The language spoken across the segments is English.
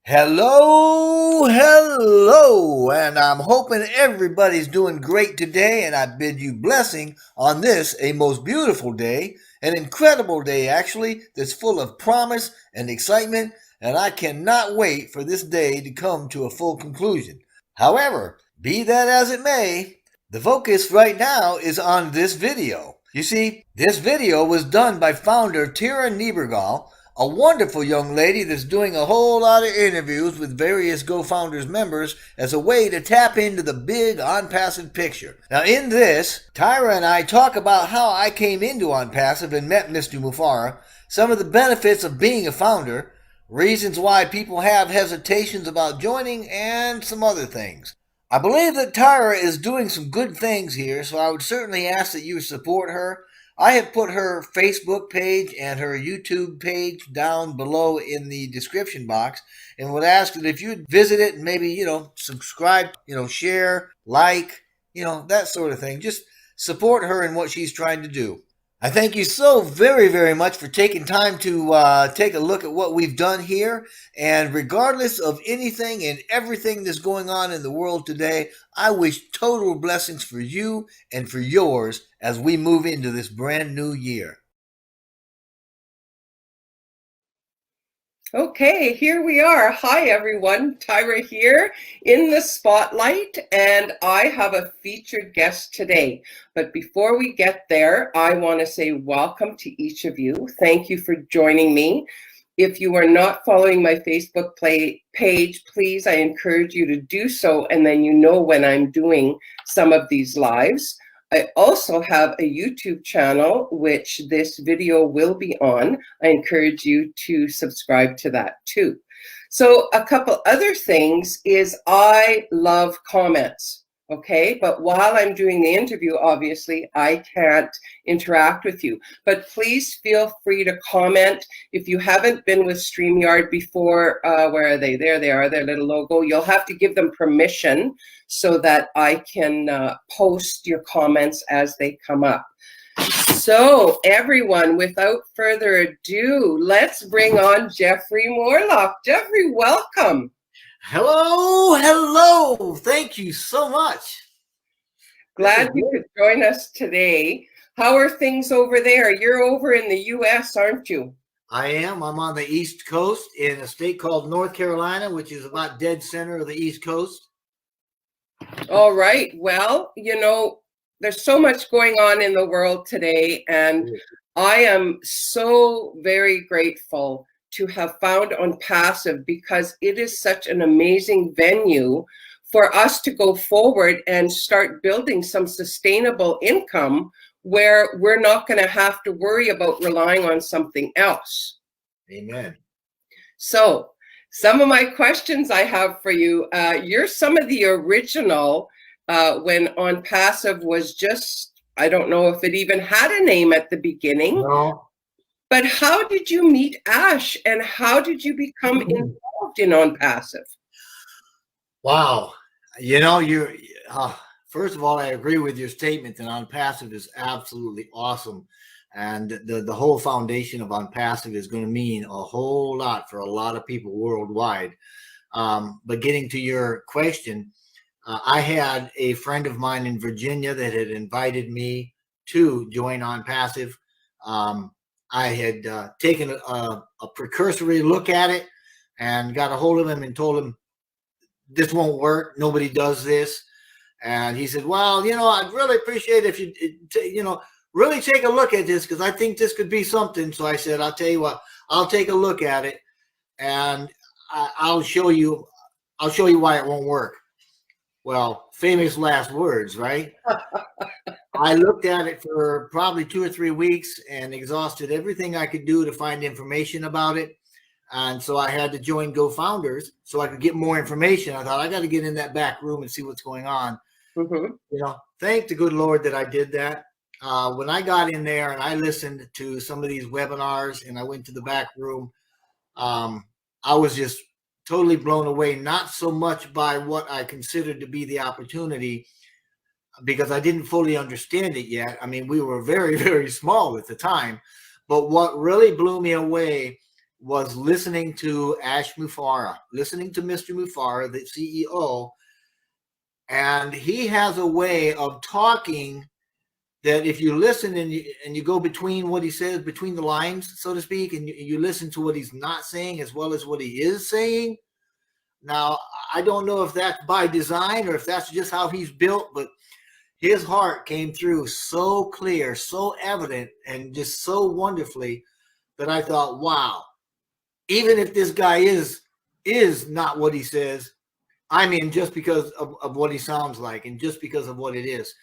Hello, and I'm hoping everybody's doing great today, and I bid you blessing on this, a most beautiful day, an incredible day actually, that's full of promise and excitement, and I cannot wait for this day to come to a full conclusion. However, be that as it may, the focus right now is on this video. You see, this video was done by founder Tyra, a wonderful young lady that's doing a whole lot of interviews with various GoFounders members as a way to tap into the big OnPassive picture. Now in this, Tyra and I talk about how I came into OnPassive and met Mr. Mufara, some of the benefits of being a founder, reasons why people have hesitations about joining, and some other things. I believe that Tyra is doing some good things here, so I would certainly ask that you support her. I have put her Facebook page and her YouTube page down below in the description box, and would ask that if you'd visit it and maybe, subscribe, share, like, that sort of thing. Just support her in what she's trying to do. I thank you so very, very much for taking time to take a look at what we've done here. And regardless of anything and everything that's going on in the world today, I wish total blessings for you and for yours as we move into this brand new year. Okay, here we are. Hi, everyone. Tyra here in the spotlight, and I have a featured guest today. But before we get there, I want to say welcome to each of you. Thank you for joining me. If you are not following my Facebook page, please, I encourage you to do so, and then you know when I'm doing some of these lives. I also have a YouTube channel, which this video will be on. I encourage you to subscribe to that too. So a couple other things is I love comments. Okay, but while I'm doing the interview, obviously, I can't interact with you. But please feel free to comment. If you haven't been with StreamYard before, where are they? There they are, their little logo. You'll have to give them permission so that I can post your comments as they come up. So everyone, without further ado, let's bring on Jeffrey Morlock. Jeffrey, welcome. Hello. Thank you so much. Glad you could join us today. How are things over there? You're over in the U.S., aren't you? I am. I'm on the East Coast in a state called North Carolina, which is about dead center of the East Coast. All right. Well, there's so much going on in the world today, and I am so very grateful to have found OnPassive because it is such an amazing venue for us to go forward and start building some sustainable income where we're not going to have to worry about relying on something else. Amen. So some of my questions I have for you, you're some of the original when OnPassive was just, I don't know if it even had a name at the beginning. No. But how did you meet Ash, and how did you become involved in OnPassive? Wow. First of all, I agree with your statement that OnPassive is absolutely awesome. And the whole foundation of OnPassive is going to mean a whole lot for a lot of people worldwide. But getting to your question, I had a friend of mine in Virginia that had invited me to join OnPassive. I had taken a precursory look at it and got a hold of him and told him, this won't work. Nobody does this. And he said, well, I'd really appreciate it if you, really take a look at this because I think this could be something. So I said, I'll tell you what, I'll take a look at it and I'll show you why it won't work. Well, famous last words, right? I looked at it for probably 2 or 3 weeks and exhausted everything I could do to find information about it. And so I had to join GoFounders so I could get more information. I thought I got to get in that back room and see what's going on. Thank the good Lord that I did that. When I got in there and I listened to some of these webinars and I went to the back room, I was just totally blown away, not so much by what I considered to be the opportunity, because I didn't fully understand it yet. I mean, we were very, very small at the time. But what really blew me away was listening to listening to Mr. Mufara, the CEO, and he has a way of talking that if you listen and you go between what he says, between the lines, so to speak, and you listen to what he's not saying as well as what he is saying. Now, I don't know if that's by design or if that's just how he's built, but his heart came through so clear, so evident, and just so wonderfully that I thought, wow, even if this guy is not what he says, I mean, just because of what he sounds like and just because of what it is.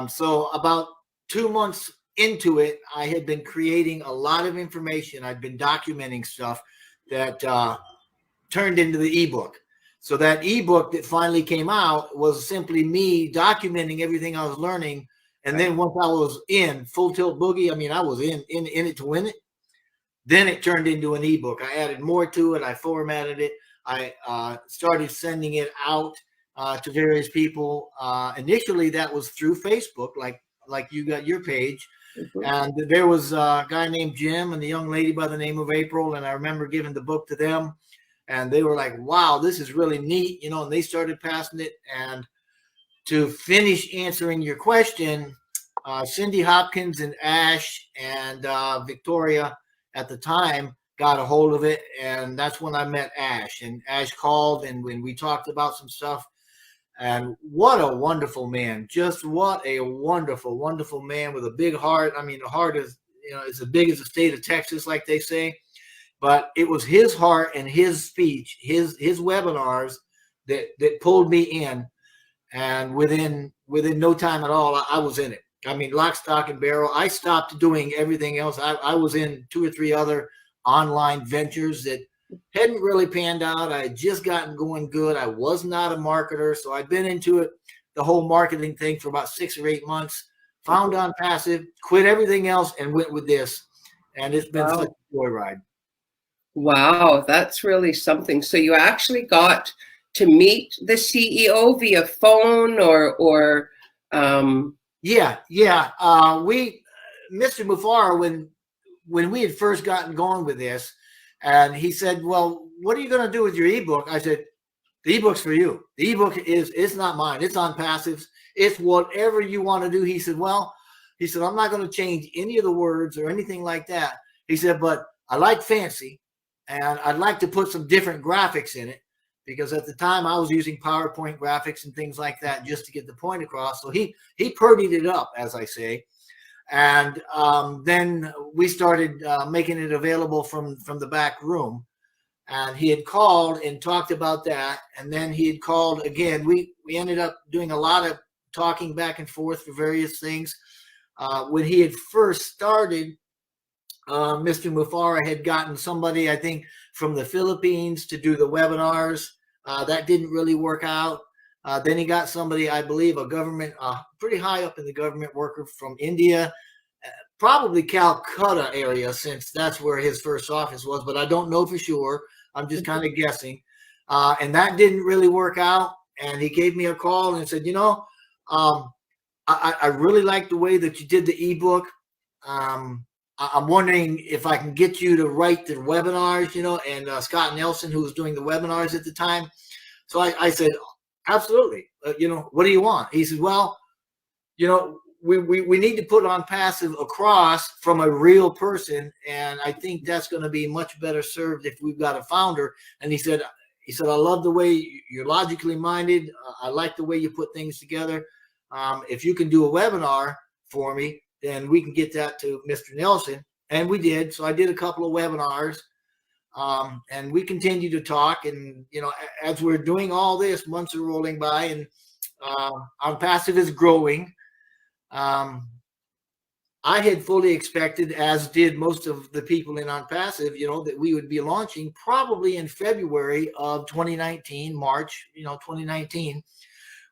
So about 2 months into it, I had been creating a lot of information. I'd been documenting stuff that turned into the ebook. So that ebook that finally came out was simply me documenting everything I was learning. And then once I was in Full Tilt Boogie, I mean, I was in it to win it. Then it turned into an ebook. I added more to it. I formatted it. I started sending it out to various people. Initially, that was through Facebook, like you got your page. Mm-hmm. And there was a guy named Jim and a young lady by the name of April. And I remember giving the book to them. And they were like, wow, this is really neat, you know, and they started passing it. And to finish answering your question, Cindy Hopkins and Ash and Victoria at the time got a hold of it. And that's when I met Ash. And Ash called and when we talked about some stuff. And what a wonderful man. Just what a wonderful, wonderful man with a big heart. I mean, the heart is, you know, as big as the state of Texas, like they say. But it was his heart and his speech, his webinars that pulled me in. And within no time at all, I was in it. I mean, lock, stock, and barrel. I stopped doing everything else. I was in 2 or 3 other online ventures that hadn't really panned out. I had just gotten going good. I was not a marketer. So I'd been into it, the whole marketing thing for about 6 or 8 months, found OnPassive, quit everything else and went with this. And it's been such a joyride. Wow, that's really something. So you actually got to meet the CEO via phone or Yeah. Mr. Mufara, when we had first gotten going with this, and he said, well, what are you going to do with your ebook? I said, the ebook's for you. The ebook it's not mine. It's OnPassive's. It's whatever you want to do. He said, I'm not going to change any of the words or anything like that. He said, but I like fancy. And I'd like to put some different graphics in it because at the time I was using PowerPoint graphics and things like that just to get the point across. So he purdied it up, as I say. And then we started making it available from the back room. And he had called and talked about that. And then he had called again. We ended up doing a lot of talking back and forth for various things. When he had first started, Mr. Mufara had gotten somebody, I think, from the Philippines to do the webinars. That didn't really work out. Then he got somebody, I believe, a government, pretty high up in the government worker from India, probably Calcutta area, since that's where his first office was, but I don't know for sure. I'm just kind of guessing. And that didn't really work out. And he gave me a call and said, I really like the way that you did the ebook. I'm wondering if I can get you to write the webinars, and Scott Nelson, who was doing the webinars at the time. So I said, absolutely. What do you want? He said, well, we need to put OnPassive across from a real person. And I think that's going to be much better served if we've got a founder. And he said, I love the way you're logically minded. I like the way you put things together. If you can do a webinar for me, then we can get that to Mr. Nelson. And we did. So I did a couple of webinars, and we continue to talk. And, as we're doing all this, months are rolling by, and OnPassive is growing. I had fully expected, as did most of the people in OnPassive, that we would be launching probably in February of 2019, March, 2019.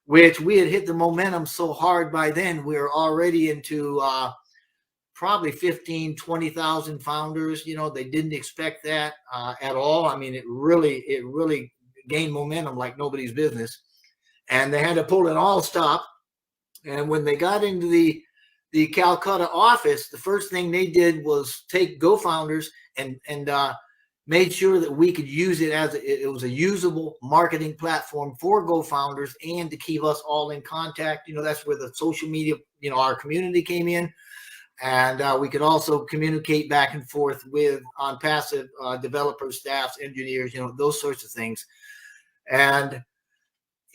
Which we had hit the momentum so hard by then. We were already into probably 15, 20,000 founders. They didn't expect that at all. I mean, it really gained momentum like nobody's business. And they had to pull it all stop. And when they got into the Calcutta office, the first thing they did was take GoFounders and made sure that we could use it as it was a usable marketing platform for Go founders and to keep us all in contact. That's where the social media, our community came in. And we could also communicate back and forth with OnPassive developers, staffs, engineers, those sorts of things. And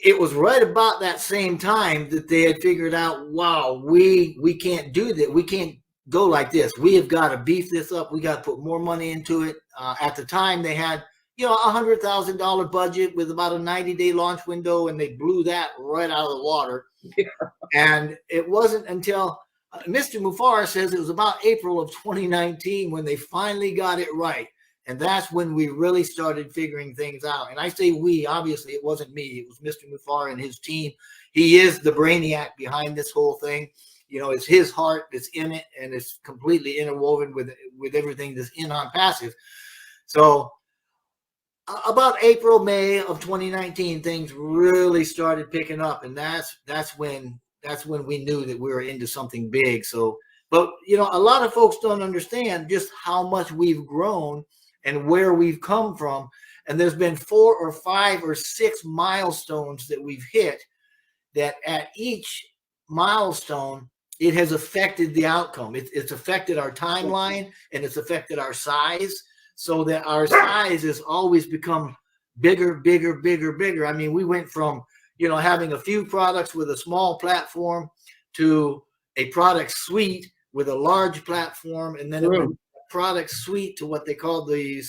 it was right about that same time that they had figured out, wow, we can't do that. We can't go like this. We have got to beef this up. We got to put more money into it. At the time, they had, $100,000 budget with about a 90-day launch window, and they blew that right out of the water. Yeah. And it wasn't until Mr. Mufar says it was about April of 2019 when they finally got it right. And that's when we really started figuring things out. And I say we, obviously it wasn't me. It was Mr. Mufar and his team. He is the brainiac behind this whole thing. It's his heart that's in it, and it's completely interwoven with everything that's in OnPassive. So about April, May of 2019, things really started picking up. And that's when we knew that we were into something big. So, but a lot of folks don't understand just how much we've grown and where we've come from. And there's been 4 or 5 or 6 milestones that we've hit, that at each milestone, it has affected the outcome. It's affected our timeline, and it's affected our size, so that our size has always become bigger, bigger, bigger, bigger. I mean, we went from, having a few products with a small platform to a product suite with a large platform, and then it went product suite to what they call the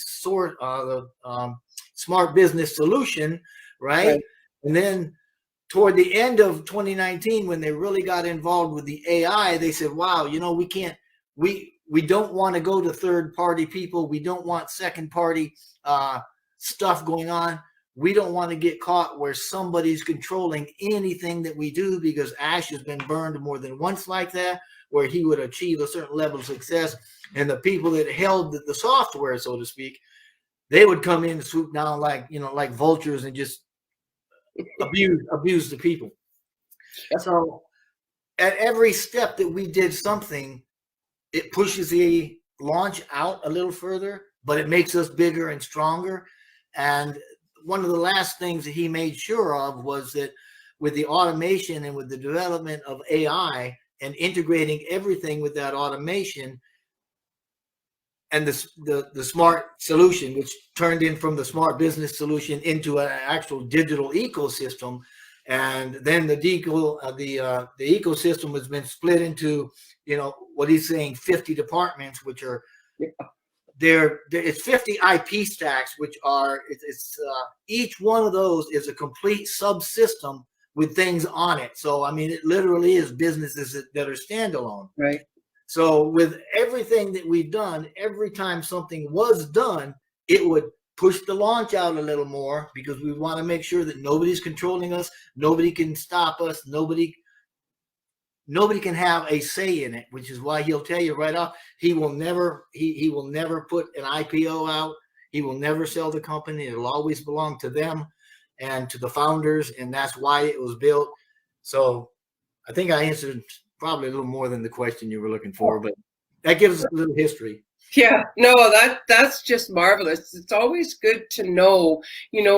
smart business solution, right? And then toward the end of 2019, when they really got involved with the AI, they said, wow, we don't want to go to third party people. We don't want second party stuff going on. We don't want to get caught where somebody's controlling anything that we do, because Ash has been burned more than once like that, where he would achieve a certain level of success, and the people that held the software, so to speak, they would come in and swoop down like vultures and just abuse the people. So at every step that we did something, it pushes the launch out a little further, but it makes us bigger and stronger. And one of the last things that he made sure of was that with the automation and with the development of AI and integrating everything with that automation and the smart solution, which turned in from the smart business solution into an actual digital ecosystem. And then the ecosystem has been split into, what he's saying, 50 departments, which are it's 50 IP stacks, which are each one of those is a complete subsystem with things on it. So I mean, it literally is businesses that are standalone. Right. So with everything that we've done, every time something was done, it would push the launch out a little more, because we want to make sure that nobody's controlling us. Nobody can stop us. Nobody can have a say in it, which is why he'll tell you right off, he will never put an IPO out. He will never sell the company. It'll always belong to them and to the founders. And that's why it was built. So I think I answered probably a little more than the question you were looking for, but that gives us a little history. Yeah, no, that's just marvelous. It's always good to know,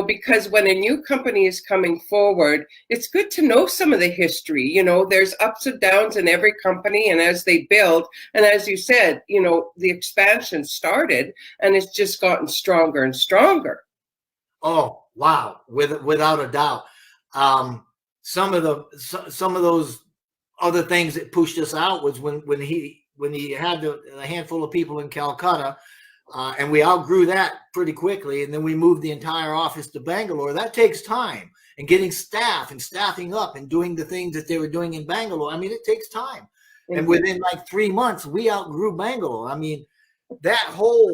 because when a new company is coming forward, it's good to know some of the history. There's ups and downs in every company, and as they build, and as you said, the expansion started and it's just gotten stronger and stronger. Oh, wow. Without a doubt. Some of those other things that pushed us out was when he had a handful of people in Calcutta, and we outgrew that pretty quickly. And then we moved the entire office to Bangalore. That takes time, and getting staff and staffing up and doing the things that they were doing in Bangalore. I mean, it takes time. Mm-hmm. And within like 3 months, we outgrew Bangalore. I mean, the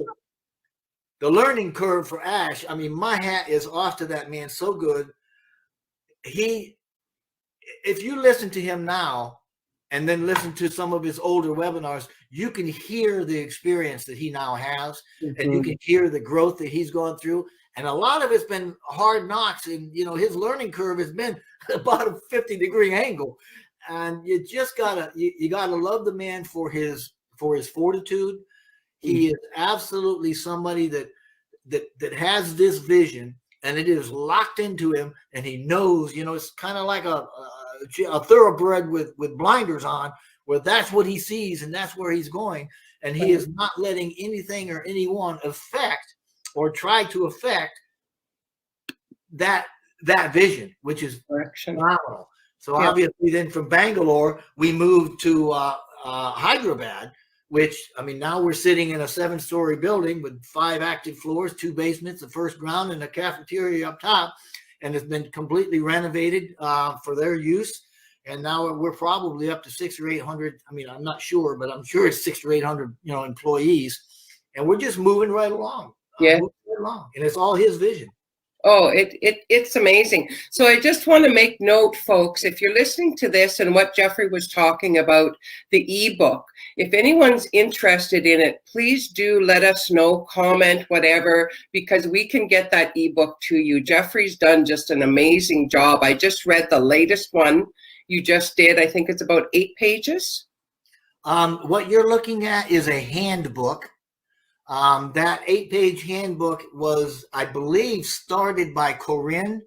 learning curve for Ash, I mean, my hat is off to that man. So good. If you listen to him now and then listen to some of his older webinars, you can hear the experience that he now has, mm-hmm. and you can hear the growth that he's gone through. And a lot of it's been hard knocks, and his learning curve has been about a 50-degree angle. And you just gotta love the man for his fortitude. He is absolutely somebody that that has this vision, and it is locked into him, and he knows, it's kind of like a thoroughbred with blinders on, where that's what he sees and that's where he's going, and he is not letting anything or anyone affect or try to affect that vision, which is phenomenal. So obviously, then from Bangalore, we moved to Hyderabad, which, I mean, now we're sitting in a 7-story building with 5 active floors, 2 basements, the first ground, and a cafeteria up top, and it's been completely renovated for their use. And now we're probably up to 600 or 800. I mean, I'm not sure, but I'm sure it's 600 or 800, employees, and we're just moving right along. Moving right along, and it's all his vision. Oh, it's amazing. So I just want to make note, folks, if you're listening to this and what Jeffrey was talking about, the ebook, if anyone's interested in it, please do let us know, comment, whatever, because we can get that ebook to you. Jeffrey's done just an amazing job. I just read the latest one you just did. I think it's about 8 pages. What you're looking at is a handbook. That 8-page handbook was, I believe, started by Corinne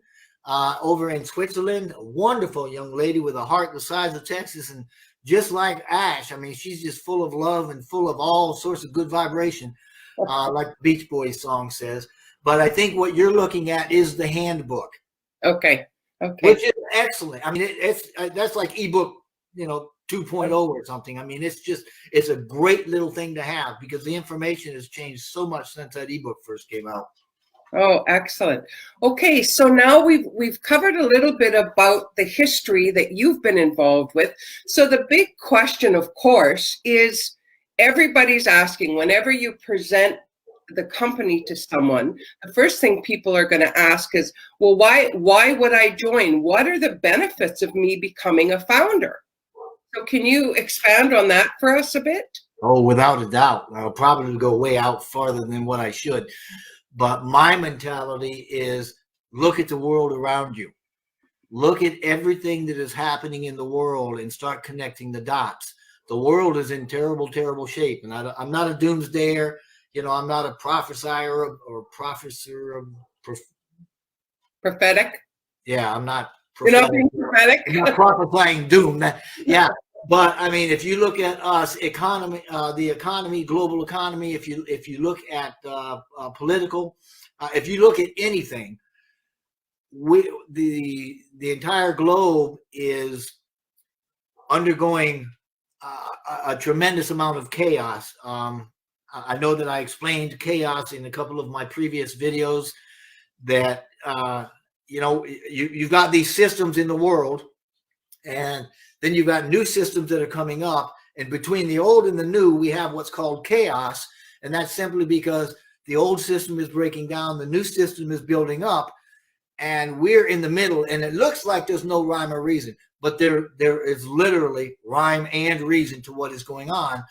over in Switzerland. A wonderful young lady with a heart the size of Texas, and just like Ash, I mean, she's just full of love and full of all sorts of good vibration, like the Beach Boys song says. But I think what you're looking at is the handbook. Okay. Which is excellent. I mean, that's like ebook, 2.0 or something. I mean, it's a great little thing to have, because the information has changed so much since that ebook first came out. Oh, excellent. Okay, so now we've covered a little bit about the history that you've been involved with. So the big question, of course, is everybody's asking, whenever you present the company to someone, the first thing people are going to ask is, well, why would I join? What are the benefits of me becoming a founder? So can you expand on that for us a bit? Oh, without a doubt. I'll probably go way out farther than what I should. But my mentality is, look at the world around you. Look at everything that is happening in the world and start connecting the dots. The world is in terrible, terrible shape. And I'm not a doomsdayer. I'm not a prophesier or professor of prophetic. Yeah, I'm not. You're not being prophetic. I'm not prophesying doom. Yeah, but I mean, if you look at us, the economy, global economy. If you look at political, if you look at anything, the entire globe is undergoing a tremendous amount of chaos. I know that I explained chaos in a couple of my previous videos. That you've got these systems in the world, and then you've got new systems that are coming up, and between the old and the new, we have what's called chaos, and that's simply because the old system is breaking down, the new system is building up, and we're in the middle, and it looks like there's no rhyme or reason, but there is literally rhyme and reason to what is going on.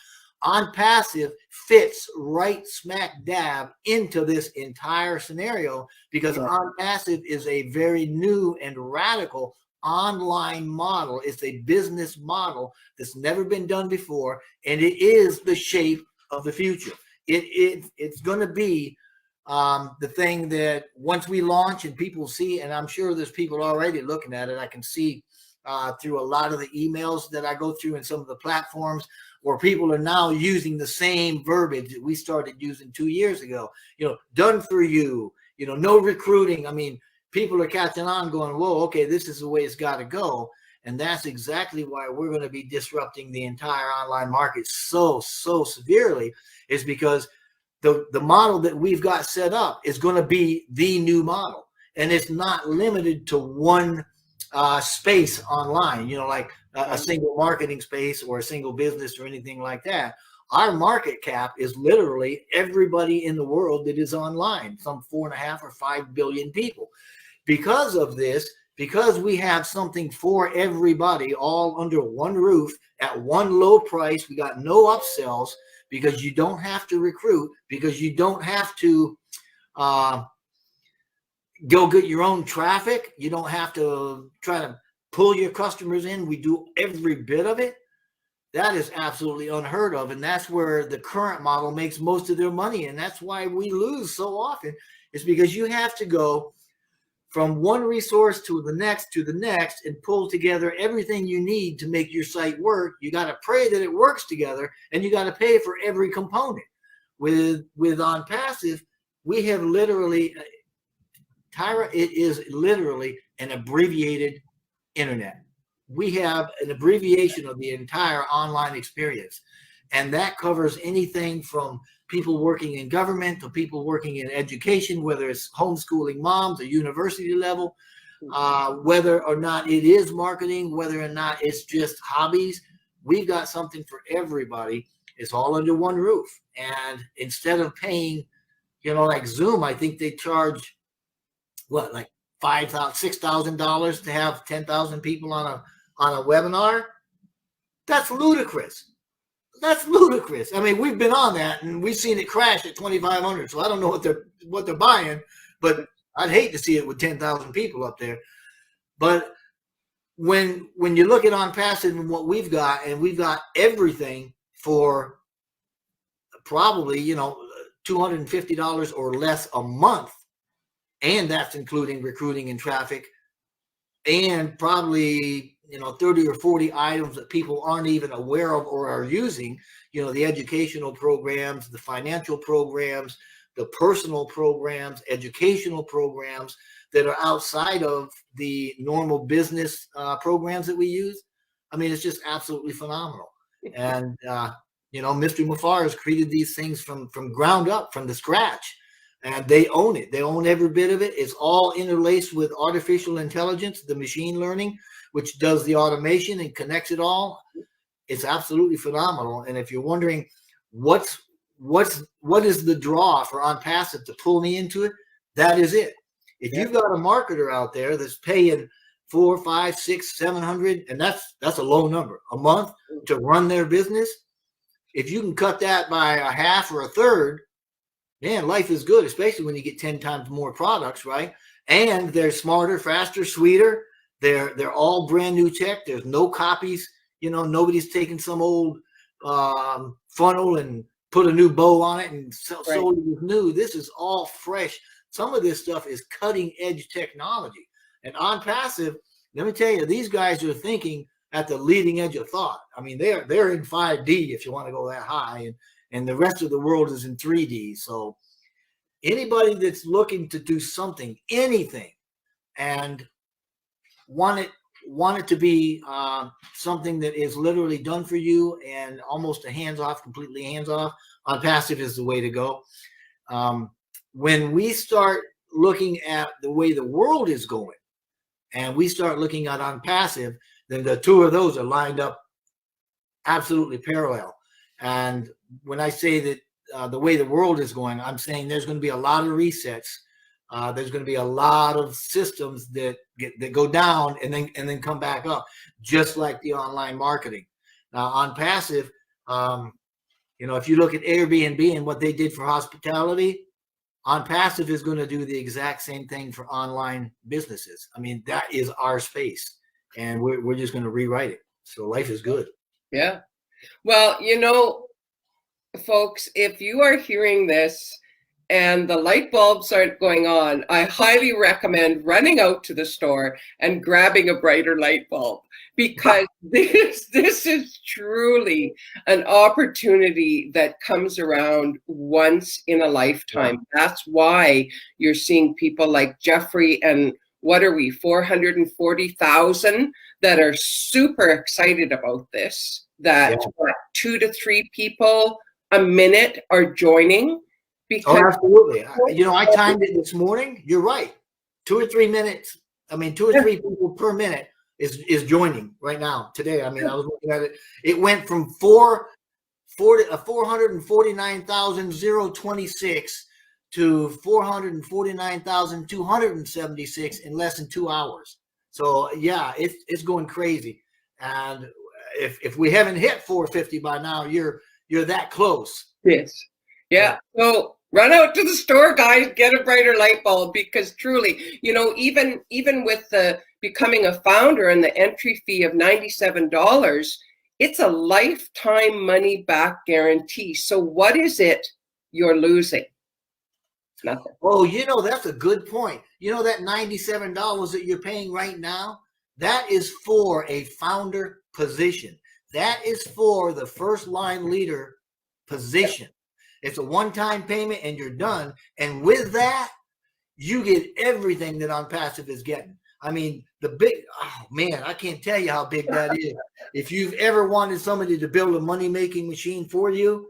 OnPassive fits right smack dab into this entire scenario, because OnPassive is a very new and radical online model. It's a business model that's never been done before, and it is the shape of the future. It's going to be the thing that once we launch and people see, and I'm sure there's people already looking at it. I can see through a lot of the emails that I go through and some of the platforms, where people are now using the same verbiage that we started using 2 years ago. Done for you, no recruiting. I mean, people are catching on, going, whoa, okay, this is the way it's got to go. And that's exactly why we're going to be disrupting the entire online market so severely, is because the model that we've got set up is going to be the new model. And it's not limited to one space online, like a single marketing space or a single business or anything like that. Our market cap is literally everybody in the world that is online, some 4.5 or 5 billion people. Because of this, because we have something for everybody all under one roof at one low price, we got no upsells, because you don't have to recruit, because you don't have to go get your own traffic. You don't have to try to pull your customers in. We do every bit of it. That is absolutely unheard of. And that's where the current model makes most of their money. And that's why we lose so often. It's because you have to go from one resource to the next and pull together everything you need to make your site work. You got to pray that it works together, and you got to pay for every component. With OnPassive, we have literally, Tyra, it is literally an abbreviated internet. We have an abbreviation of the entire online experience, and that covers anything from people working in government to people working in education, whether it's homeschooling moms or university level, whether or not it is marketing, whether or not it's just hobbies. We've got something for everybody. It's all under one roof. And instead of paying, like Zoom, I think they charge like $5,000, $6,000 to have 10,000 people on a webinar. That's ludicrous. That's ludicrous. I mean, we've been on that and we've seen it crash at 2,500. So I don't know what they're buying, but I'd hate to see it with 10,000 people up there. But when you look at OnPassive and what we've got, and we've got everything for probably, $250 or less a month, and that's including recruiting and traffic, and probably 30 or 40 items that people aren't even aware of or are using, the educational programs, the financial programs, the personal programs, educational programs that are outside of the normal business programs that we use. I mean, it's just absolutely phenomenal. And, Mr. Mafar has created these things from ground up, from the scratch. And they own it. They own every bit of it. It's all interlaced with artificial intelligence, the machine learning, which does the automation and connects it all. It's absolutely phenomenal. And if you're wondering what is the draw for OnPassive to pull me into it, that is it. If you've got a marketer out there that's paying $400, $500, $600, $700, and that's a low number a month to run their business, if you can cut that by a half or a third, man, life is good, especially when you get 10 times more products, right? And they're smarter, faster, sweeter. They're all brand new tech. There's no copies. Nobody's taken some old funnel and put a new bow on it and sold it as new. This is all fresh. Some of this stuff is cutting edge technology. And OnPassive, let me tell you, these guys are thinking at the leading edge of thought. I mean, they're in 5D if you want to go that high, and the rest of the world is in 3D. So anybody that's looking to do something, anything, and want it to be something that is literally done for you and almost completely hands-off, OnPassive is the way to go. When we start looking at the way the world is going, and we start looking at OnPassive, then the two of those are lined up absolutely parallel. And when I say that the way the world is going, I'm saying there's going to be a lot of resets. There's going to be a lot of systems that go down and then come back up, just like the online marketing. Now, OnPassive, if you look at Airbnb and what they did for hospitality, OnPassive is going to do the exact same thing for online businesses. I mean, that is our space, and we're just going to rewrite it. So life is good. Yeah. Well, folks, if you are hearing this and the light bulbs aren't going on, I highly recommend running out to the store and grabbing a brighter light bulb, because this is truly an opportunity that comes around once in a lifetime. That's why you're seeing people like Jeffrey and what are we, 440,000 that are super excited about this, that 2 to 3 people a minute are joining. Because absolutely. I timed it this morning. You're right. 2 or 3 minutes. 2 or 3 people per minute is joining right now today. I was looking at it. It went from 449,026 to 449,276 in less than 2 hours. So yeah, it's going crazy. And if we haven't hit 450 by now, you're that close. Yes. Yeah. So run out to the store, guys, get a brighter light bulb, because truly, even with the becoming a founder and the entry fee of $97, It's a lifetime money back guarantee. So what is it you're losing? Nothing. Oh, that's a good point. That $97 that you're paying right now, that is for a founder position. That is for the first line leader position. It's a one-time payment and you're done. And with that, you get everything that OnPassive is getting. I mean, oh man, I can't tell you how big that is. If you've ever wanted somebody to build a money-making machine for you,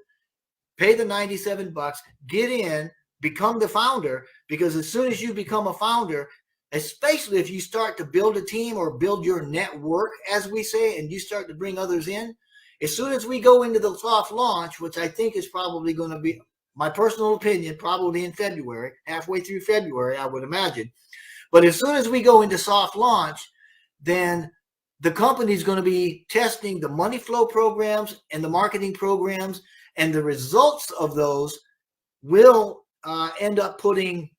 pay the $97, get in, become the founder, because as soon as you become a founder, especially if you start to build a team or build your network, as we say, and you start to bring others in, as soon as we go into the soft launch, which I think is probably going to be, my personal opinion, probably in February, halfway through February, I would imagine. But as soon as we go into soft launch, then the company is going to be testing the money flow programs and the marketing programs, and the results of those will end up putting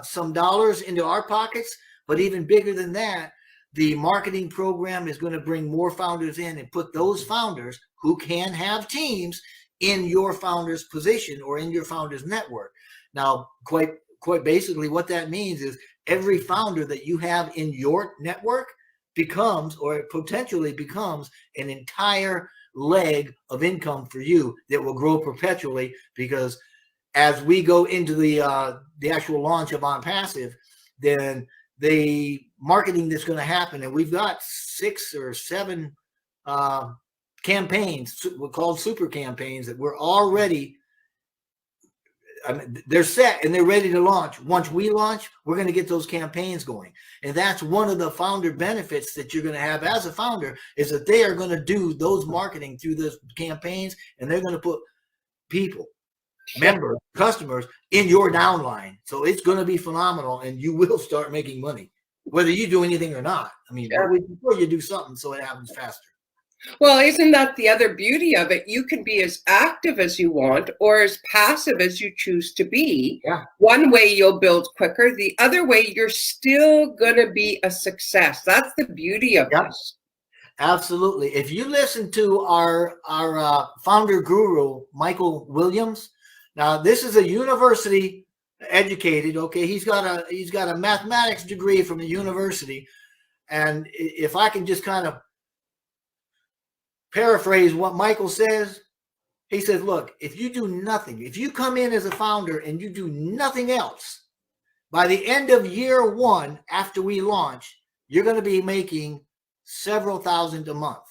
some dollars into our pockets. But even bigger than that, the marketing program is going to bring more founders in and put those founders who can have teams in your founder's position or in your founder's network. Now, quite basically what that means is every founder that you have in your network becomes, or potentially becomes, an entire leg of income for you that will grow perpetually, because as we go into the actual launch of OnPassive, then the marketing that's going to happen, and we've got 6 or 7 campaigns, we're called super campaigns, that we're already, I mean, they're set and they're ready to launch. Once we launch, we're going to get those campaigns going. And that's one of the founder benefits that you're going to have as a founder, is that they are going to do those marketing through those campaigns, and they're going to put people, members, customers in your downline. So it's going to be phenomenal, and you will start making money, whether you do anything or not. I mean, before you do something so it happens faster. Well, isn't that the other beauty of it? You can be as active as you want or as passive as you choose to be. Yeah. One way you'll build quicker. The other way, you're still going to be a success. That's the beauty of this. Absolutely. If you listen to our founder guru, Michael Williams, now this is a university educated. Okay, he's got a mathematics degree from a university, and if I can just kind of paraphrase what Michael says, he says, look, if you do nothing, if you come in as a founder and you do nothing else, by the end of year 1, after we launch, you're going to be making several thousand a month.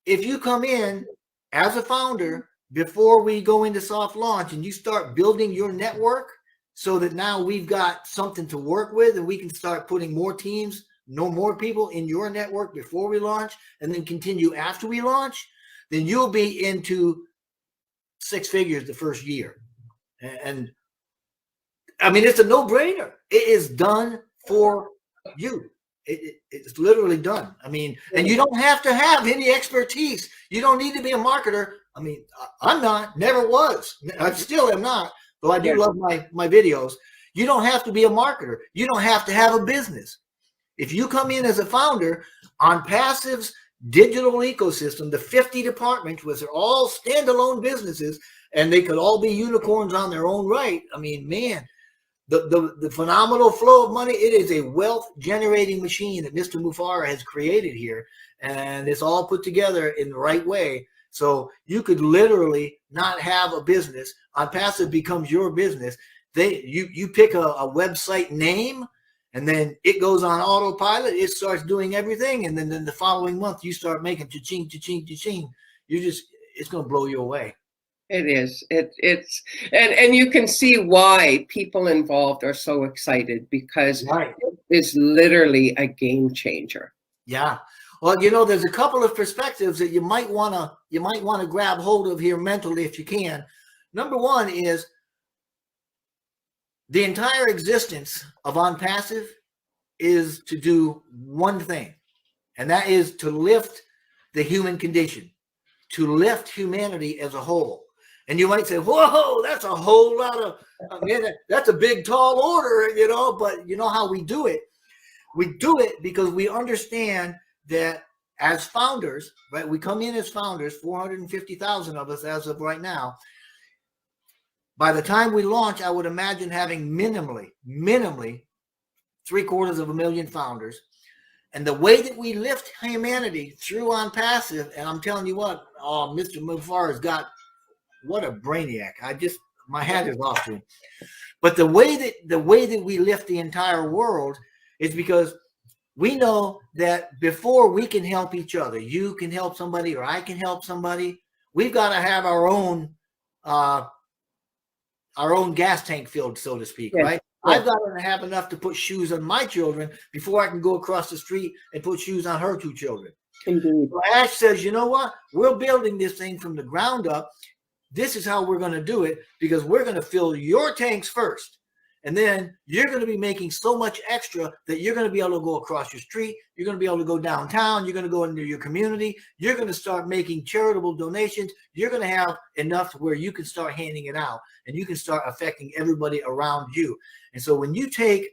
If you come in as a founder before we go into soft launch and you start building your network so that now we've got something to work with and we can start putting more teams, more people in your network before we launch, and then continue after we launch, then you'll be into 6 figures the first year. And I mean, it's a no-brainer. It is done for you. It's literally done. I mean, and you don't have to have any expertise. You don't need to be a marketer. I mean, I'm not, never was. I still am not, though I do love my videos. You don't have to be a marketer. You don't have to have a business. If you come in as a founder, OnPassive's digital ecosystem, the 50 departments, which are all standalone businesses, and they could all be unicorns on their own right. I mean, man, the phenomenal flow of money, it is a wealth generating machine that Mr. Mufara has created here, and it's all put together in the right way. So you could literally not have a business. OnPassive becomes your business. You pick a website name, and then it goes on autopilot. It starts doing everything, and then the following month you start making cha-ching, cha-ching, cha-ching. It's going to blow you away. It is. It's and you can see why people involved are so excited, because it is literally a game changer. Yeah. Well, there's a couple of perspectives that you might want to grab hold of here mentally if you can. Number one is the entire existence of OnPassive is to do one thing, and that is to lift the human condition, to lift humanity as a whole. And you might say, whoa, that's a whole lot of, that's a big, tall order, but you know how we do it? We do it because we understand that as founders, right? We come in as founders, 450,000 of us as of right now. By the time we launch, I would imagine having minimally 750,000 founders. And the way that we lift humanity through OnPassive, and I'm telling you what, Mr. Mufar has got, what a brainiac. My hat is off to him. But the way that we lift the entire world is because we know that before we can help each other, you can help somebody or I can help somebody, we've got to have our own gas tank filled, so to speak, yes. Right? Yes. I've got to have enough to put shoes on my children before I can go across the street and put shoes on her 2 children. Indeed. So Ash says, you know what? We're building this thing from the ground up. This is how we're going to do it, because we're going to fill your tanks first. And then you're going to be making so much extra that you're going to be able to go across your street. You're going to be able to go downtown. You're going to go into your community. You're going to start making charitable donations. You're going to have enough to where you can start handing it out and you can start affecting everybody around you. And so when you take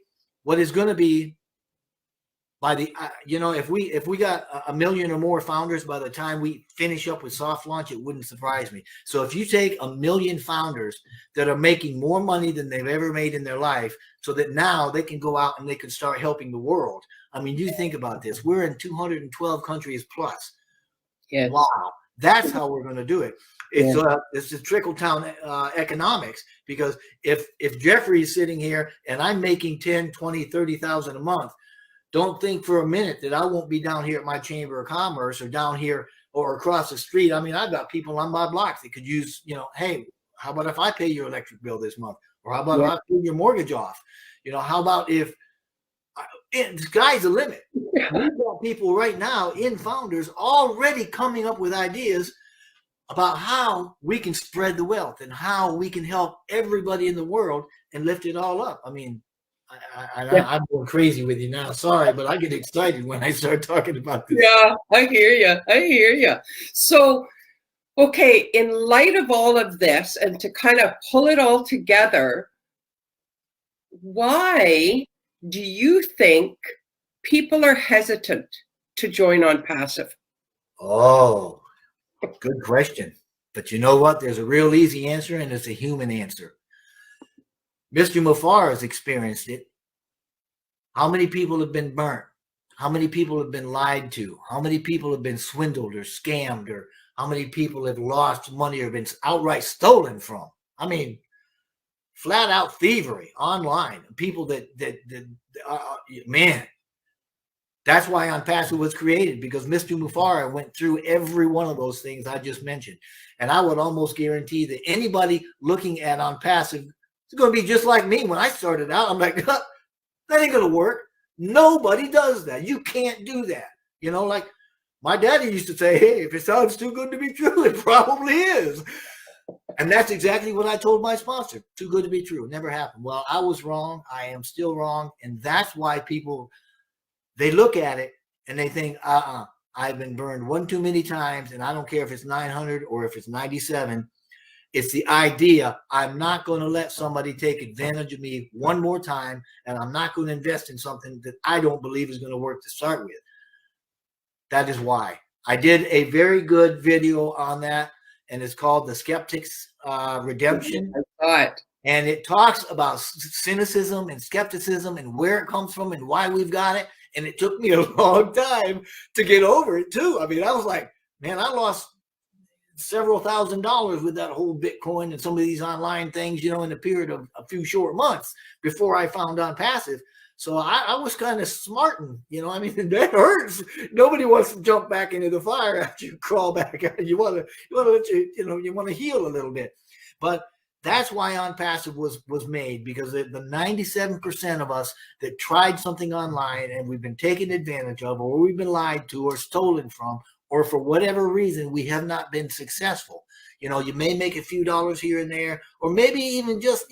what is going to be by the, if we got 1 million or more founders by the time we finish up with soft launch, it wouldn't surprise me. So if you take 1 million founders that are making more money than they've ever made in their life, so that now they can go out and they can start helping the world. I mean, you think about this. We're in 212 countries plus. Yes. Wow. That's how we're going to do it. It's the trickle-down economics, because if Jeffrey is sitting here and I'm making 10, 20, 30,000 a month, don't think for a minute that I won't be down here at my Chamber of Commerce or down here or across the street. I mean, I've got people on my block that could use, hey, how about if I pay your electric bill this month? Or how about if I pay your mortgage off? How about if the sky's the limit? We've got people right now in Founders already coming up with ideas about how we can spread the wealth and how we can help everybody in the world and lift it all up. I mean, I'm going crazy with you now. Sorry, but I get excited when I start talking about this. Yeah, I hear you. So, okay, in light of all of this, and to kind of pull it all together, why do you think people are hesitant to join OnPassive? Oh, good question. But you know what? There's a real easy answer, and it's a human answer. Mr. Mufar has experienced it. How many people have been burnt? How many people have been lied to? How many people have been swindled or scammed? Or how many people have lost money or been outright stolen from? I mean, flat out thievery online. People man, that's why OnPassive was created, because Mr. Mufar went through every one of those things I just mentioned. And I would almost guarantee that anybody looking at OnPassive, it's going to be just like me. When I started out, I'm like, that ain't going to work. Nobody does that. You can't do that. Like my daddy used to say, hey, if it sounds too good to be true, it probably is. And that's exactly what I told my sponsor. Too good to be true. Never happened. Well, I was wrong. I am still wrong. And that's why people, they look at it and they think, I've been burned one too many times. And I don't care if it's 900 or if it's 97. It's the idea, I'm not going to let somebody take advantage of me one more time, and I'm not going to invest in something that I don't believe is going to work to start with. That is why. I did a very good video on that, and it's called The Skeptic's Redemption. I saw it. And it talks about cynicism and skepticism and where it comes from and why we've got it. And it took me a long time to get over it, too. I mean, I was like, man, I lost several $1,000s with that whole Bitcoin and some of these online things, in the period of a few short months before I found OnPassive. So I was kind of smarting, I mean, that hurts. Nobody wants to jump back into the fire after you crawl back out. You want to heal a little bit. But that's why OnPassive was made, because the 97% of us that tried something online and we've been taken advantage of, or we've been lied to or stolen from, or for whatever reason, we have not been successful. You may make a few dollars here and there, or maybe even just,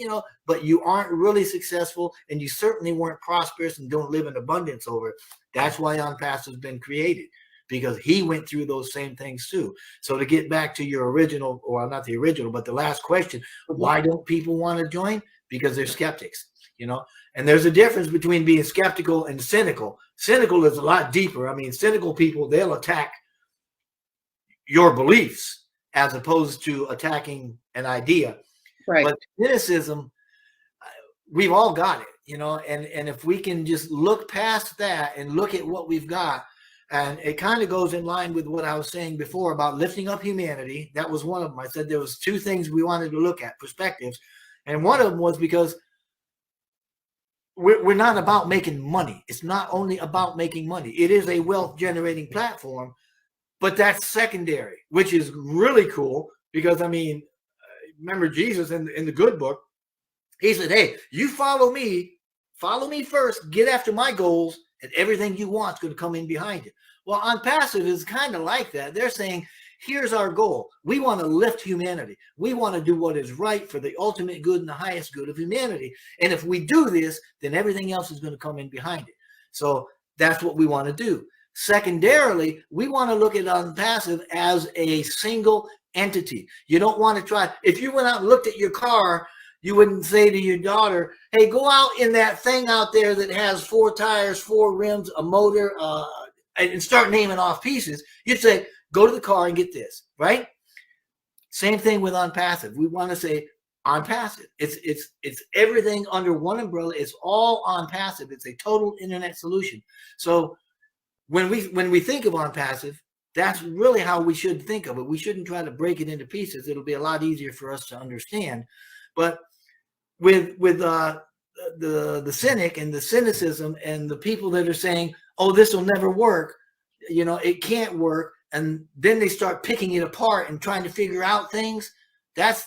but you aren't really successful, and you certainly weren't prosperous and don't live in abundance over it. That's why OnPassive has been created, because he went through those same things too. So to get back to your original, or not the original, but the last question, why don't people want to join? Because they're skeptics. you know. And there's a difference between being skeptical and cynical. Cynical is a lot deeper. I mean, cynical people, they'll attack your beliefs as opposed to attacking an idea. Right. But cynicism, we've all got it, you know, and if we can just look past that and look at what we've got, and it kind of goes in line with what I was saying before about lifting up humanity. That was one of them. I said there was two things we wanted to look at, perspectives. And one of them was because we're not about making money. It's not only about making money. It is a wealth generating platform, but that's secondary, which is really cool because, I mean, remember Jesus in the good book, he said, hey, you follow me first, get after my goals, and everything you want is going to come in behind you. Well, OnPassive is kind of like that. They're saying, here's our goal. We want to lift humanity. We want to do what is right for the ultimate good and the highest good of humanity. And if we do this, then everything else is going to come in behind it. So that's what we want to do. Secondarily, we want to look at OnPassive as a single entity. You don't want to try. If you went out and looked at your car, you wouldn't say to your daughter, hey, go out in that thing out there that has 4 tires, 4 rims, a motor, and start naming off pieces. You'd say, go to the car and get this, right? Same thing with OnPassive. We want to say OnPassive. It's everything under one umbrella. It's all OnPassive. It's a total internet solution. So when we think of OnPassive, that's really how we should think of it. We shouldn't try to break it into pieces. It'll be a lot easier for us to understand. But with the cynic and the cynicism and the people that are saying, oh, this will never work, you know, it can't work, and then they start picking it apart and trying to figure out things, it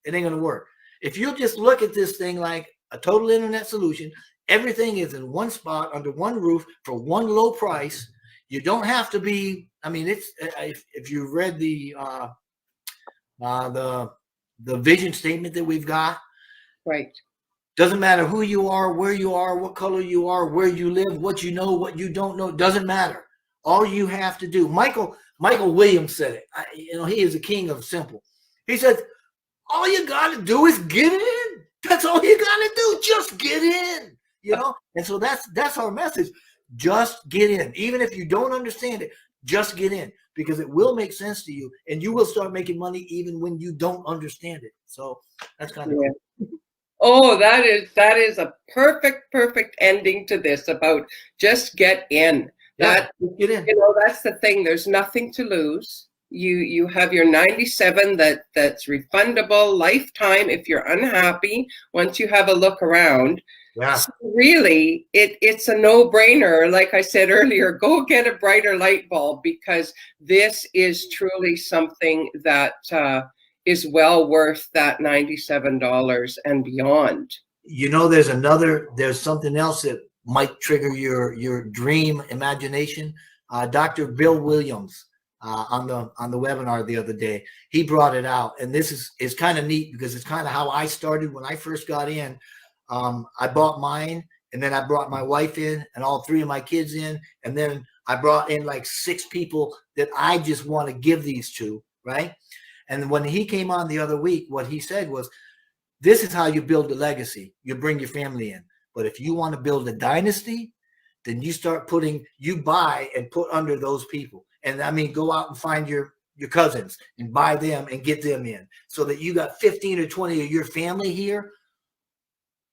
ain't gonna work. If you just look at this thing like a total internet solution, everything is in one spot under one roof for one low price. You don't have to be, I mean, it's if you read the vision statement that we've got, Right. Doesn't matter who you are, where you are, what color you are, where you live, what you know, what you don't know. It doesn't matter. All you have to do. Michael Williams said it. He is the king of simple. He said, all you got to do is get in. That's all you got to do. Just get in. And so that's our message. Just get in. Even if you don't understand it, just get in, because it will make sense to you, and you will start making money even when you don't understand it. So that's kind of cool. Oh, that is a perfect ending to this about just get in. Get in. That's the thing. There's nothing to lose. You have your 97 that's refundable lifetime if you're unhappy once you have a look around. Yeah. So really, it's a no-brainer. Like I said earlier, go get a brighter light bulb, because this is truly something that is well worth that $97 and beyond. There's something else that might trigger your dream imagination. Dr. Bill Williams on the webinar the other day, he brought it out, and this is kind of neat because it's kind of how I started when I first got in. I bought mine, and then I brought my wife in and all 3 of my kids in, and then I brought in like 6 people that I just want to give these to, right? And when he came on the other week, what he said was, this is how you build a legacy. You bring your family in. But if you want to build a dynasty, then you buy and put under those people. And I mean, go out and find your cousins and buy them and get them in, so that you got 15 or 20 of your family here.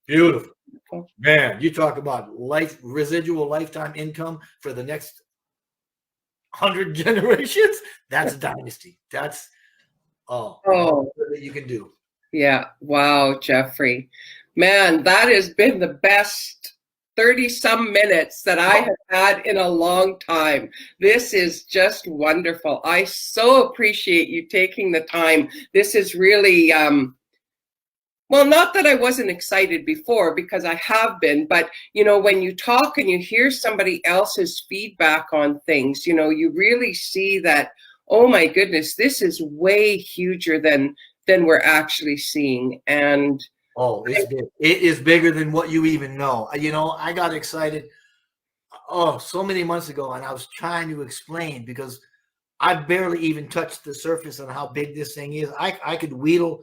Beautiful. Man, you talk about residual lifetime income for the next 100 generations. That's a dynasty. That's all that you can do. Yeah. Wow, Jeffrey. Man, that has been the best 30-some minutes that I have had in a long time. This is just wonderful. I so appreciate you taking the time. This is really, well, not that I wasn't excited before, because I have been, but, when you talk and you hear somebody else's feedback on things, you really see that, oh my goodness, this is way huger than we're actually seeing. And it is bigger than what you even know. I got excited so many months ago, and I was trying to explain, because I barely even touched the surface on how big this thing is. I could wheedle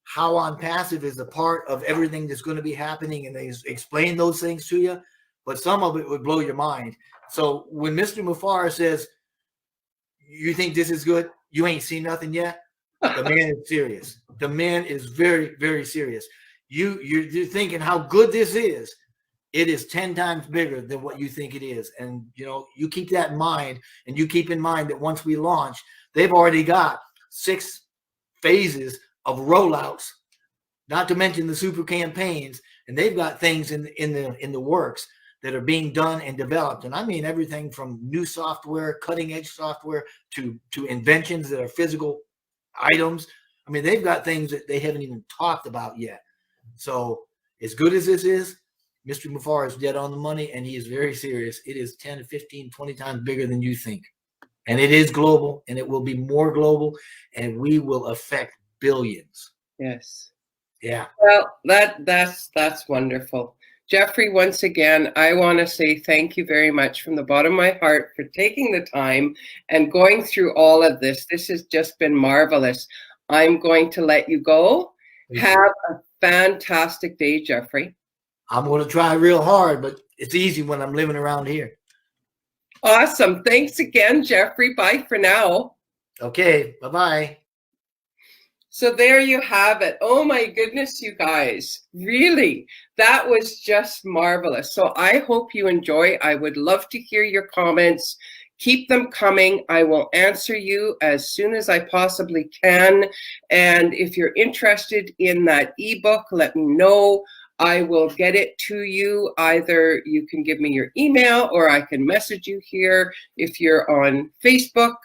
how OnPassive is a part of everything that's going to be happening, and they explain those things to you. But some of it would blow your mind. So when Mr. Mufara says, "You think this is good? You ain't seen nothing yet." The man is serious. The man is very, very serious. You're thinking how good this is. It is 10 times bigger than what you think it is. And you keep that in mind, and you keep in mind that once we launch, they've already got 6 phases of rollouts, not to mention the super campaigns, and they've got things in the works that are being done and developed. And I mean everything from new software, cutting edge software, to inventions that are physical items. I mean, they've got things that they haven't even talked about yet. So as good as this is, Mr. Mufar is dead on the money, and he is very serious. It is 10 to 15, 20 times bigger than you think. And it is global, and it will be more global, and we will affect billions. Yes. Yeah. Well, that's wonderful. Jeffrey, once again, I want to say thank you very much from the bottom of my heart for taking the time and going through all of this. This has just been marvelous. I'm going to let you go. Have a fantastic day, Jeffrey. I'm going to try real hard, but it's easy when I'm living around here. Awesome. Thanks again, Jeffrey. Bye for now. Okay. Bye-bye. So there you have it. Oh my goodness, you guys. Really, that was just marvelous. So I hope you enjoy. I would love to hear your comments. Keep them coming. I will answer you as soon as I possibly can. And if you're interested in that ebook, let me know. I will get it to you. Either you can give me your email, or I can message you here if you're on Facebook.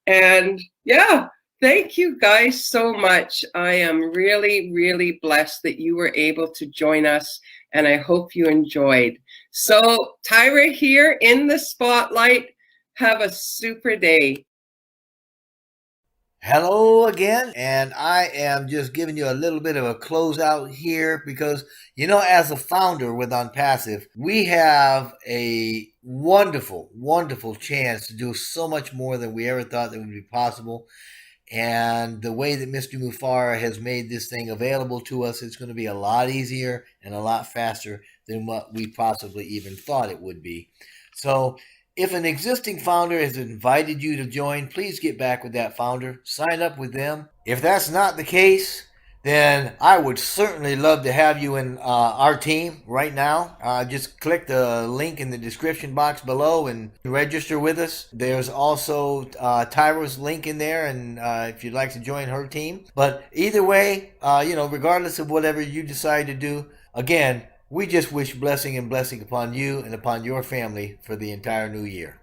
And yeah, thank you guys so much. I am really, really blessed that you were able to join us, and I hope you enjoyed. So Tyra here in the spotlight. Have a super day. Hello again, and I am just giving you a little bit of a closeout here because, as a founder with OnPassive, we have a wonderful, wonderful chance to do so much more than we ever thought that would be possible. And the way that Mr. Mufara has made this thing available to us, it's going to be a lot easier and a lot faster than what we possibly even thought it would be. So if an existing founder has invited you to join, please get back with that founder. Sign up with them. If that's not the case, then I would certainly love to have you in our team right now. Just click the link in the description box below and register with us. There's also Tyra's link in there, and if you'd like to join her team. But either way, regardless of whatever you decide to do, again, we just wish blessing and blessing upon you and upon your family for the entire new year.